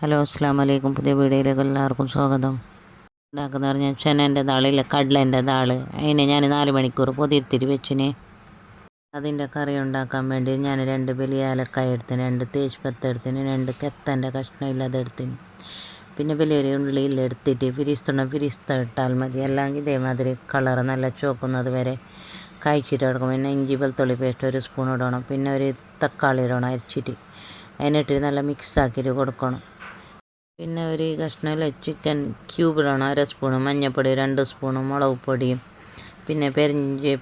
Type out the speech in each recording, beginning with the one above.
Hello അസ്സാം വലൈക്കും. പുതിയ വീഡിയോയിലേക്ക് എല്ലാവർക്കും സ്വാഗതം. ഉണ്ടാക്കുന്ന പറഞ്ഞാൽ ചെനേൻ്റെ ദാളില്ല, കടലേൻ്റെ ദാൾ. അതിനെ ഞാൻ 4 മണിക്കൂർ പൊതിർത്തിട്ട് വെച്ചിന്. അതിൻ്റെ കറി ഉണ്ടാക്കാൻ വേണ്ടി ഞാൻ 2 വലിയ ഏലക്കായ എടുത്തിന്, 2 തേജ്പത്ത എടുത്തിന്, 2 കെത്തൻ്റെ കഷ്ണം ഇല്ലാതെ എടുത്തിന്. പിന്നെ വലിയൊരു ഉള്ളിയിൽ എടുത്തിട്ട് ഫിരിസ്ത ഇട്ടാൽ മതി. അല്ലെങ്കിൽ ഇതേമാതിരി കളറ് നല്ല ചോക്കുന്നത് വരെ കഴിച്ചിട്ട് എടുക്കും. പിന്നെ ഇഞ്ചി വെളുത്തുള്ളി പേസ്റ്റ് 1 സ്പൂൺ ഇടണം. പിന്നെ ഒരു തക്കാളി ഇടണം അരിച്ചിട്ട്. അതിനിട്ട് നല്ല മിക്സാക്കിയിട്ട് കൊടുക്കണം. പിന്നെ ഒരു കഷ്ണം ചിക്കൻ ക്യൂബ് ഇടണം, 1 സ്പൂണ് മഞ്ഞൾപ്പൊടി, 2 സ്പൂണ് മുളക് പൊടിയും, പിന്നെ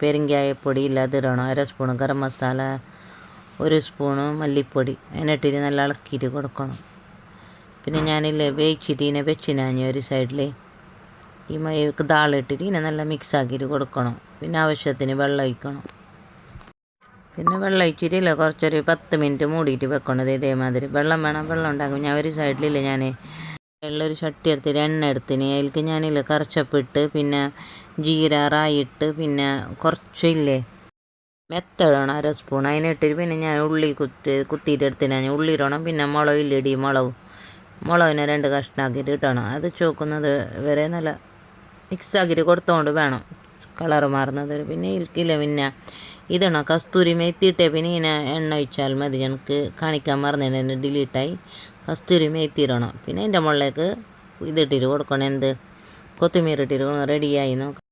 പെരിഞ്ചായപ്പൊടി ഇല്ലാതെ ഇടണം, 1 സ്പൂണ് ഗരം മസാല, 1 സ്പൂണ് മല്ലിപ്പൊടി. അതിനിട്ടിട്ട് നല്ല ഇളക്കിയിട്ട് കൊടുക്കണം. പിന്നെ ഞാനില്ലേ വേവിച്ചിട്ട് ഇതിനെ വെച്ചിനാഞ്ഞ് ഒരു സൈഡിൽ ഈ ദാളിട്ടിട്ട് ഇതിനെ നല്ല മിക്സാക്കിയിട്ട് കൊടുക്കണം. പിന്നെ ആവശ്യത്തിന് വെള്ളം ഒഴിക്കണം. പിന്നെ വെള്ളം ഒഴിച്ചിട്ടില്ല, കുറച്ചൊരു 10 മിനിറ്റ് മൂടിയിട്ട് വെക്കണത്. ഇതേമാതിരി വെള്ളം വേണം. വെള്ളം ഉണ്ടാക്കും. ഞാൻ ഒരു സൈഡിലില്ല, ഞാൻ വെള്ളൊരു ചട്ടി എടുത്തിട്ട് എണ്ണ എടുത്തിന്. അതിലേക്ക് ഞാനില്ല കറച്ചപ്പിട്ട്, പിന്നെ ജീര റായിട്ട്, പിന്നെ കുറച്ചില്ലേ മെത്തടണം 1 സ്പൂൺ. അതിനിട്ടിട്ട് പിന്നെ ഞാൻ ഉള്ളി കുത്തിയിട്ട് എടുത്തിന്. ഞാൻ ഉള്ളി ഇടണം. പിന്നെ മുളകില്ലടി മുളകിനെ 2 കഷ്ണമാക്കിയിട്ട് ഇട്ടണം. അത് ചോക്കുന്നത് വരെ നല്ല മിക്സാക്കിയിട്ട് കൊടുത്തുകൊണ്ട് വേണം കളറ് മാറുന്നത്. പിന്നെ ഇതിൽക്കില്ല പിന്നെ ഇടണം കസ്തൂരി മേത്തി ഇട്ടേ. പിന്നെ ഇങ്ങനെ എണ്ണ ഒഴിച്ചാൽ മതി. എനിക്ക് കാണിക്കാൻ മറന്നതിന് ഡിലീറ്റായി. കസ്തൂരി മേത്തി ഇടണം. പിന്നെ അതിൻ്റെ മുകളിലേക്ക് ഇതിട്ടിട്ട് കൊടുക്കണം, എന്ത് കൊത്തുമീർ ഇട്ടിട്ട് റെഡിയായി നോക്കാം.